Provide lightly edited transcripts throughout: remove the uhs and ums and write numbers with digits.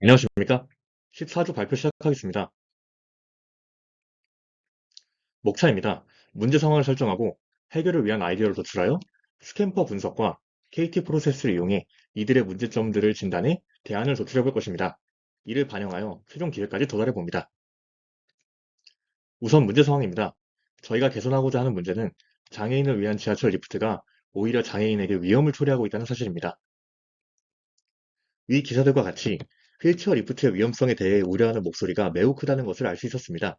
안녕하십니까? 14주 발표 시작하겠습니다. 목차입니다. 문제 상황을 설정하고 해결을 위한 아이디어를 도출하여 스탬퍼 분석과 KT 프로세스를 이용해 이들의 문제점들을 진단해 대안을 도출해 볼 것입니다. 이를 반영하여 최종 기획까지 도달해 봅니다. 우선 문제 상황입니다. 저희가 개선하고자 하는 문제는 장애인을 위한 지하철 리프트가 오히려 장애인에게 위험을 초래하고 있다는 사실입니다. 위 기사들과 같이 휠체어 리프트의 위험성에 대해 우려하는 목소리가 매우 크다는 것을 알 수 있었습니다.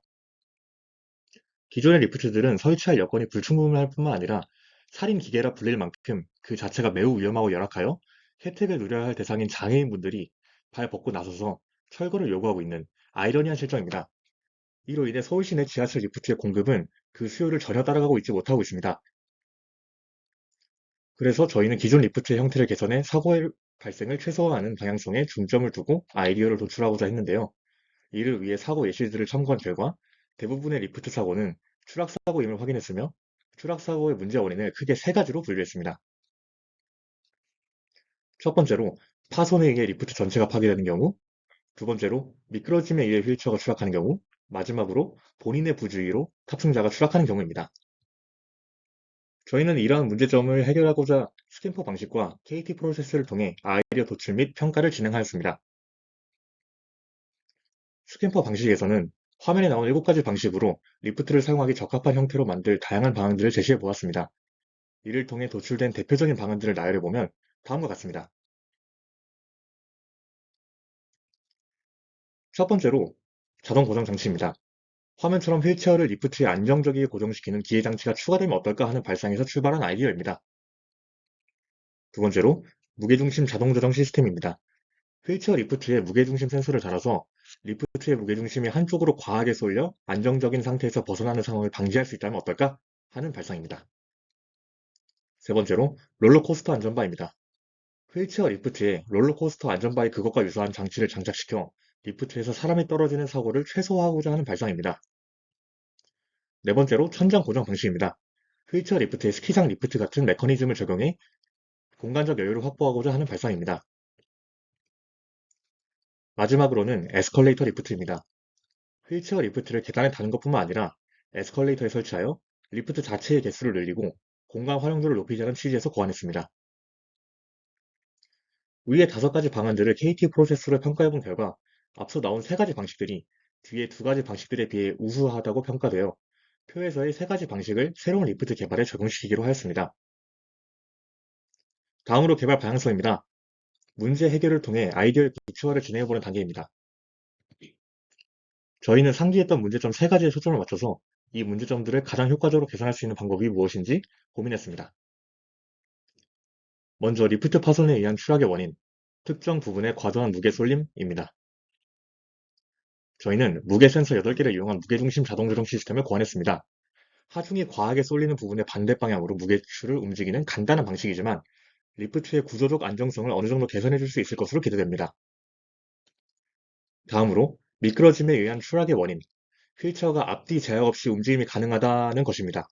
기존의 리프트들은 설치할 여건이 불충분할 뿐만 아니라 살인 기계라 불릴 만큼 그 자체가 매우 위험하고 열악하여 혜택을 누려야 할 대상인 장애인분들이 발 벗고 나서서 철거를 요구하고 있는 아이러니한 실정입니다. 이로 인해 서울 시내 지하철 리프트의 공급은 그 수요를 전혀 따라가고 있지 못하고 있습니다. 그래서 저희는 기존 리프트의 형태를 개선해 사고의 발생을 최소화하는 방향성에 중점을 두고 아이디어를 도출하고자 했는데요. 이를 위해 사고 예시들을 참고한 결과 대부분의 리프트 사고는 추락사고임을 확인했으며 추락사고의 문제 원인을 크게 세 가지로 분류했습니다. 첫 번째로 파손에 의해 리프트 전체가 파괴되는 경우, 두 번째로 미끄러짐에 의해 휠체어가 추락하는 경우, 마지막으로 본인의 부주의로 탑승자가 추락하는 경우입니다. 저희는 이러한 문제점을 해결하고자 스탬퍼 방식과 KT 프로세스를 통해 아이디어 도출 및 평가를 진행하였습니다. 스탬퍼 방식에서는 화면에 나온 7가지 방식으로 리프트를 사용하기 적합한 형태로 만들 다양한 방안들을 제시해 보았습니다. 이를 통해 도출된 대표적인 방안들을 나열해 보면 다음과 같습니다. 첫 번째로 자동 고정 장치입니다. 화면처럼 휠체어를 리프트에 안정적이게 고정시키는 기계 장치가 추가되면 어떨까 하는 발상에서 출발한 아이디어입니다. 두 번째로 무게중심 자동 조정 시스템입니다. 휠체어 리프트에 무게중심 센서를 달아서 리프트의 무게중심이 한쪽으로 과하게 쏠려 안정적인 상태에서 벗어나는 상황을 방지할 수 있다면 어떨까 하는 발상입니다. 세 번째로 롤러코스터 안전바입니다. 휠체어 리프트에 롤러코스터 안전바의 그것과 유사한 장치를 장착시켜 리프트에서 사람이 떨어지는 사고를 최소화하고자 하는 발상입니다. 네 번째로 천장 고정 방식입니다. 휠체어 리프트에 스키장 리프트 같은 메커니즘을 적용해 공간적 여유를 확보하고자 하는 발상입니다. 마지막으로는 에스컬레이터 리프트입니다. 휠체어 리프트를 계단에 다는 것뿐만 아니라 에스컬레이터에 설치하여 리프트 자체의 개수를 늘리고 공간 활용도를 높이자는 취지에서 고안했습니다. 위의 5가지 방안들을 KT 프로세스로 평가해본 결과 앞서 나온 3가지 방식들이 뒤에 2가지 방식들에 비해 우수하다고 평가되어 표에서의 3가지 방식을 새로운 리프트 개발에 적용시키기로 하였습니다. 다음으로 개발 방향성입니다. 문제 해결을 통해 아이디어의 구체화를 진행해보는 단계입니다. 저희는 상기했던 문제점 3가지에 초점을 맞춰서 이 문제점들을 가장 효과적으로 개선할 수 있는 방법이 무엇인지 고민했습니다. 먼저 리프트 파손에 의한 추락의 원인, 특정 부분의 과도한 무게 쏠림입니다. 저희는 무게 센서 8개를 이용한 무게중심 자동 조정 시스템을 고안했습니다. 하중이 과하게 쏠리는 부분의 반대 방향으로 무게추를 움직이는 간단한 방식이지만 리프트의 구조적 안정성을 어느 정도 개선해 줄 수 있을 것으로 기대됩니다. 다음으로 미끄러짐에 의한 추락의 원인, 휠체어가 앞뒤 제약 없이 움직임이 가능하다는 것입니다.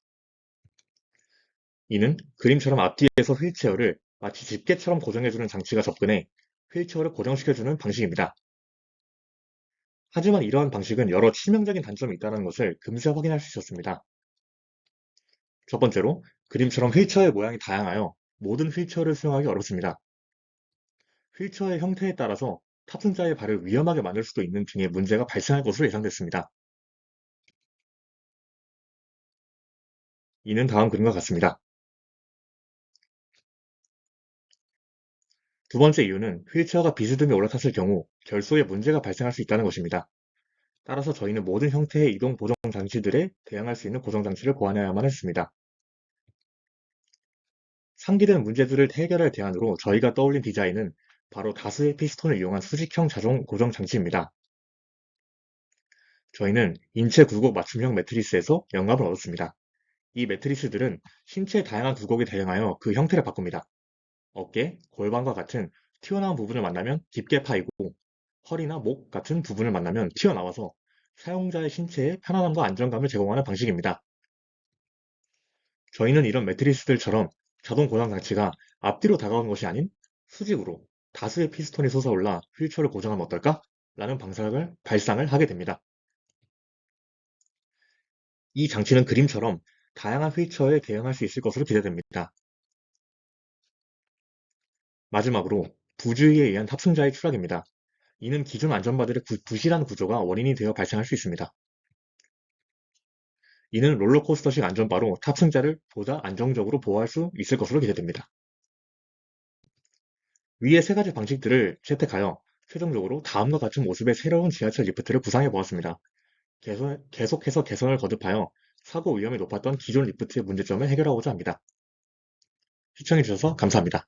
이는 그림처럼 앞뒤에서 휠체어를 마치 집게처럼 고정해주는 장치가 접근해 휠체어를 고정시켜주는 방식입니다. 하지만 이러한 방식은 여러 치명적인 단점이 있다는 것을 금세 확인할 수 있었습니다. 첫 번째로 그림처럼 휠체어의 모양이 다양하여 모든 휠체어를 수용하기 어렵습니다. 휠체어의 형태에 따라서 탑승자의 발을 위험하게 만들 수도 있는 등의 문제가 발생할 것으로 예상됐습니다. 이는 다음 그림과 같습니다. 두 번째 이유는 휠체어가 비스듬히 올라탔을 경우 결소에 문제가 발생할 수 있다는 것입니다. 따라서 저희는 모든 형태의 이동 보정 장치들에 대응할 수 있는 고정 장치를 고안해야만 했습니다. 상기된 문제들을 해결할 대안으로 저희가 떠올린 디자인은 바로 다수의 피스톤을 이용한 수직형 자동 고정 장치입니다. 저희는 인체 굴곡 맞춤형 매트리스에서 영감을 얻었습니다. 이 매트리스들은 신체의 다양한 굴곡에 대응하여 그 형태를 바꿉니다. 어깨, 골반과 같은 튀어나온 부분을 만나면 깊게 파이고 허리나 목 같은 부분을 만나면 튀어나와서 사용자의 신체에 편안함과 안정감을 제공하는 방식입니다. 저희는 이런 매트리스들처럼 자동 고정 장치가 앞뒤로 다가오는 것이 아닌 수직으로 다수의 피스톤이 솟아올라 휠체어를 고정하면 어떨까? 라는 발상을 하게 됩니다. 이 장치는 그림처럼 다양한 휠체어에 대응할 수 있을 것으로 기대됩니다. 마지막으로 부주의에 의한 탑승자의 추락입니다. 이는 기존 안전바들의 부실한 구조가 원인이 되어 발생할 수 있습니다. 이는 롤러코스터식 안전바로 탑승자를 보다 안정적으로 보호할 수 있을 것으로 기대됩니다. 위의 세 가지 방식들을 채택하여 최종적으로 다음과 같은 모습의 새로운 지하철 리프트를 구상해 보았습니다. 계속해서 개선을 거듭하여 사고 위험이 높았던 기존 리프트의 문제점을 해결하고자 합니다. 시청해주셔서 감사합니다.